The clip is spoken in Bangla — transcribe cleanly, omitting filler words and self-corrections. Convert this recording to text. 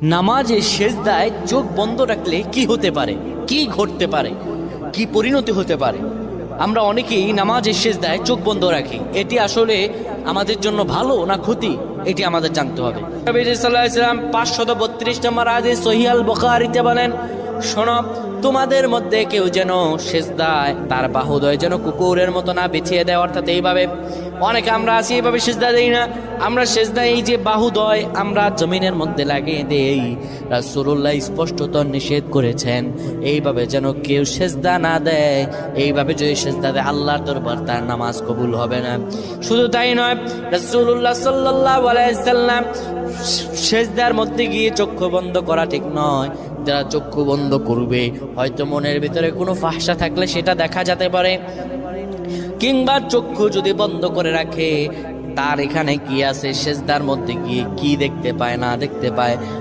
নামাজে সেজদায় চোখ বন্ধ রাখলে কি হতে পারে, কি ঘটতে পারে, কি পরিণতি হতে পারে? আমরা অনেকেই নামাজের সেজদায় চোখ বন্ধ রাখি। এটি আসলে আমাদের জন্য ভালো না ক্ষতি, এটি আমাদের জানতে হবে। নবী সাল্লাল্লাহু আলাইহি ওয়াসাল্লাম 532 নম্বর হাদিস সহিহ আল বুখারীতে বলেন, শোনো, তোমাদের মধ্যে কেউ যেন সেজদায় তার বাহুদয় যেন কুকুরের মতো না বিছিয়ে দেয়। অর্থাৎ এইভাবে অনেকে আমরা আছি, এইভাবে সেজদা দেই না। আমরা সেজদায় এই যে বাহুদয় আমরা জমিনের মধ্যে লাগিয়ে দেই, রাসূলুল্লাহ স্পষ্টত নিষেধ করেছেন এইভাবে যেন কেউ সেজদা না দেয়। এইভাবে যদি সেজদা দেয় আল্লাহর দরবার তার নামাজ কবুল হবে না। শুধু তাই নয়, রাসূলুল্লাহ সাল্লাল্লাহু আলাইহি সাল্লাম সেজদার মধ্যে গিয়ে চক্ষু বন্ধ করা ঠিক নয়। যারা চক্ষু বন্ধ করবে হয়তো মনের ভিতরে কোনো ফাহশা থাকলে সেটা দেখা যেতে পারে, কিংবা চক্ষু যদি বন্ধ করে রাখে তার এখানে কি আছে, সেজদার মধ্যে গিয়ে কি দেখতে পায় না দেখতে পায়